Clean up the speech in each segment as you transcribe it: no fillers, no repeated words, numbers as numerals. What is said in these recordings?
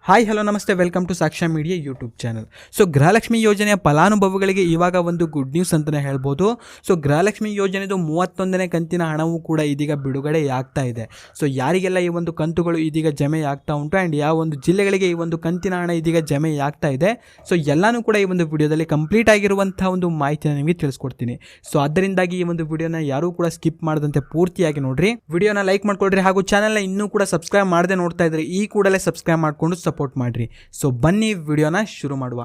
Hi hello ನಮಸ್ತೆ, welcome to ಸಾಕ್ಷ್ಯ media YouTube channel. So Gruhalakshmi ಯೋಜನೆಯ ಫಲಾನುಭವಿಗಳಿಗೆ ಇವಾಗ ಒಂದು ಗುಡ್ ನ್ಯೂಸ್ ಅಂತಲೇ ಹೇಳ್ಬೋದು. ಸೊ ಗೃಹಲಕ್ಷ್ಮಿ ಯೋಜನೆದು 31ನೇ ಕಂತಿನ ಹಣವೂ ಕೂಡ ಇದೀಗ ಬಿಡುಗಡೆ ಆಗ್ತಾ ಇದೆ. ಸೊ ಯಾರಿಗೆಲ್ಲ ಈ ಒಂದು ಕಂತುಗಳು ಇದೀಗ ಜಮೆ ಆಗ್ತಾ ಉಂಟು ಆ್ಯಂಡ್ ಯಾವ ಒಂದು ಜಿಲ್ಲೆಗಳಿಗೆ ಈ ಒಂದು ಕಂತಿನ ಹಣ ಇದೀಗ ಜಮೆ ಆಗ್ತಾ ಇದೆ, ಸೊ ಎಲ್ಲನೂ ಕೂಡ ಈ ಒಂದು ವಿಡಿಯೋದಲ್ಲಿ ಕಂಪ್ಲೀಟ್ ಆಗಿರುವಂಥ ಒಂದು ಮಾಹಿತಿನ ನಿಮಗೆ ತಿಳಿಸ್ಕೊಡ್ತೀನಿ. ಸೊ ಅದರಿಂದಾಗಿ ಈ ಒಂದು ವಿಡಿಯೋನ ಯಾರೂ ಕೂಡ ಸ್ಕಿಪ್ ಮಾಡದಂತೆ ಪೂರ್ತಿಯಾಗಿ ನೋಡ್ರಿ. ವಿಡಿಯೋನ ಲೈಕ್ ಮಾಡ್ಕೊಳ್ರಿ ಹಾಗೂ ಚಾನಲ್ನ ಇನ್ನೂ ಕೂಡ ಸಬ್ಸ್ಕ್ರೈಬ್ ಮಾಡದೆ ನೋಡ್ತಾ ಇದ್ರೆ ಈ ಕೂಡಲೇ ಸಬ್ಸ್ಕ್ರೈಬ್ ಮಾಡಿಕೊಂಡು ಸಪೋರ್ಟ್ ಮಾಡ್ರಿ. ಸೊ ಬನ್ನಿ ವಿಡಿಯೋನ ಶುರು ಮಾಡುವ.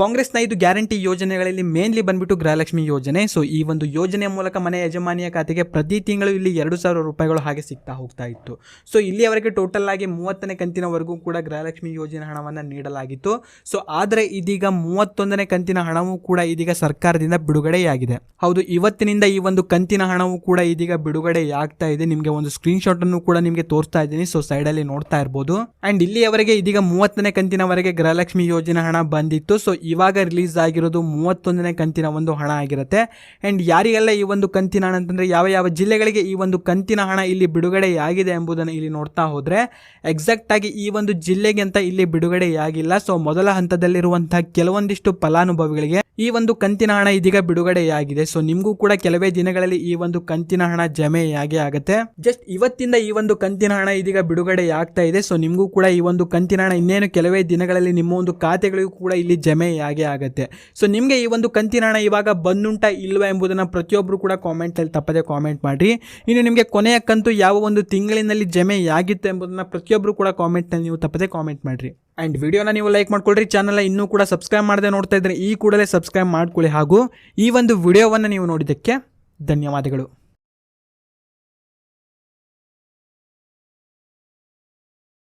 ಕಾಂಗ್ರೆಸ್ನ 5 ಗ್ಯಾರಂಟಿ ಯೋಜನೆಗಳಲ್ಲಿ ಮೇನ್ಲಿ ಬಂದ್ಬಿಟ್ಟು ಗೃಹಲಕ್ಷ್ಮಿ ಯೋಜನೆ. ಸೊ ಈ ಒಂದು ಯೋಜನೆಯ ಮೂಲಕ ಮನೆ ಯಜಮಾನಿಯ ಖಾತೆಗೆ ಪ್ರತಿ ತಿಂಗಳು ಇಲ್ಲಿ 2,000 ರೂಪಾಯಿಗಳು ಹಾಗೆ ಸಿಗ್ತಾ ಹೋಗ್ತಾ ಇತ್ತು. ಸೊ ಇಲ್ಲಿಯವರೆಗೆ ಟೋಟಲ್ ಆಗಿ 30ನೇ ಕಂತಿನವರೆಗೂ ಕೂಡ ಗೃಹಲಕ್ಷ್ಮಿ ಯೋಜನೆ ಹಣವನ್ನು ನೀಡಲಾಗಿತ್ತು. ಸೊ ಆದರೆ ಇದೀಗ 31ನೇ ಕಂತಿನ ಹಣವೂ ಕೂಡ ಇದೀಗ ಸರ್ಕಾರದಿಂದ ಬಿಡುಗಡೆಯಾಗಿದೆ. ಹೌದು, ಇವತ್ತಿನಿಂದ ಈ ಒಂದು ಕಂತಿನ ಹಣವೂ ಕೂಡ ಇದೀಗ ಬಿಡುಗಡೆ ಆಗ್ತಾ ಇದೆ. ನಿಮಗೆ ಒಂದು ಸ್ಕ್ರೀನ್ ಶಾಟ್ ಅನ್ನು ಕೂಡ ನಿಮಗೆ ತೋರಿಸ್ತಾ ಇದ್ದೀನಿ. ಸೊ ಸೈಡಲ್ಲಿ ನೋಡ್ತಾ ಇರ್ಬೋದು. ಅಂಡ್ ಇಲ್ಲಿಯವರೆಗೆ ಇದೀಗ 30ನೇ ಕಂತಿನವರೆಗೆ ಗೃಹಲಕ್ಷ್ಮಿ ಯೋಜನೆ ಹಣ ಬಂದಿತ್ತು. ಸೊ ಇವಾಗ ರಿಲೀಸ್ ಆಗಿರೋದು 31ನೇ ಕಂತಿನ ಒಂದು ಹಣ ಆಗಿರುತ್ತೆ. ಆ್ಯಂಡ್ ಯಾರಿಗೆಲ್ಲ ಈ ಒಂದು ಕಂತಿನ ಹಣ ಅಂತಂದರೆ ಯಾವ ಯಾವ ಜಿಲ್ಲೆಗಳಿಗೆ ಈ ಒಂದು ಕಂತಿನ ಹಣ ಇಲ್ಲಿ ಬಿಡುಗಡೆಯಾಗಿದೆ ಎಂಬುದನ್ನು ಇಲ್ಲಿ ನೋಡ್ತಾ ಹೋದರೆ ಎಕ್ಸಾಕ್ಟಾಗಿ ಈ ಒಂದು ಜಿಲ್ಲೆಗೆ ಅಂತ ಇಲ್ಲಿ ಬಿಡುಗಡೆಯಾಗಿಲ್ಲ. ಸೊ ಮೊದಲ ಹಂತದಲ್ಲಿರುವಂತಹ ಕೆಲವೊಂದಿಷ್ಟು ಫಲಾನುಭವಿಗಳಿಗೆ ಈ ಒಂದು ಕಂತಿನ ಹಣ ಇದೀಗ ಬಿಡುಗಡೆಯಾಗಿದೆ. ಸೊ ನಿಮಗೂ ಕೂಡ ಕೆಲವೇ ದಿನಗಳಲ್ಲಿ ಈ ಒಂದು ಕಂತಿನ ಹಣ ಜಮೆಯಾಗೇ ಆಗುತ್ತೆ. ಜಸ್ಟ್ ಇವತ್ತಿಂದ ಈ ಒಂದು ಕಂತಿನ ಹಣ ಇದೀಗ ಬಿಡುಗಡೆ ಆಗ್ತಾ ಇದೆ. ಸೊ ನಿಮಗೂ ಕೂಡ ಈ ಒಂದು ಕಂತಿನ ಹಣ ಇನ್ನೇನು ಕೆಲವೇ ದಿನಗಳಲ್ಲಿ ನಿಮ್ಮ ಒಂದು ಖಾತೆಗಳಿಗೂ ಕೂಡ ಇಲ್ಲಿ ಜಮೆಯಾಗೇ ಆಗುತ್ತೆ. ಸೊ ನಿಮಗೆ ಈ ಒಂದು ಕಂತಿನ ಹಣ ಇವಾಗ ಬಂದುಂಟಾ ಇಲ್ವಾ ಎಂಬುದನ್ನು ಪ್ರತಿಯೊಬ್ಬರು ಕೂಡ ಕಾಮೆಂಟಲ್ಲಿ ತಪ್ಪದೆ ಕಾಮೆಂಟ್ ಮಾಡಿ. ಇನ್ನು ನಿಮಗೆ ಕೊನೆಯ ಕಂತು ಯಾವ ಒಂದು ತಿಂಗಳಿನಲ್ಲಿ ಜಮೆಯಾಗಿತ್ತು ಎಂಬುದನ್ನು ಪ್ರತಿಯೊಬ್ಬರು ಕೂಡ ಕಾಮೆಂಟ್ನಲ್ಲಿ ನೀವು ತಪ್ಪದೆ ಕಾಮೆಂಟ್ ಮಾಡಿರಿ. ಆ್ಯಂಡ್ ವಿಡಿಯೋನ ನೀವು ಲೈಕ್ ಮಾಡ್ಕೊಳ್ರಿ. ಚಾನಲ್ ಇನ್ನೂ ಕೂಡ ಸಬ್ಸ್ಕ್ರೈಬ್ ಮಾಡದೆ ನೋಡ್ತಾ ಇದ್ರೆ ಈ ಕೂಡಲೇ ಸಬ್ಸ್ಕ್ರೈಬ್ ಮಾಡ್ಕೊಳ್ಳಿ ಹಾಗೂ ಈ ಒಂದು ವಿಡಿಯೋವನ್ನು ನೀವು ನೋಡಿದ್ದಕ್ಕೆ ಧನ್ಯವಾದಗಳು.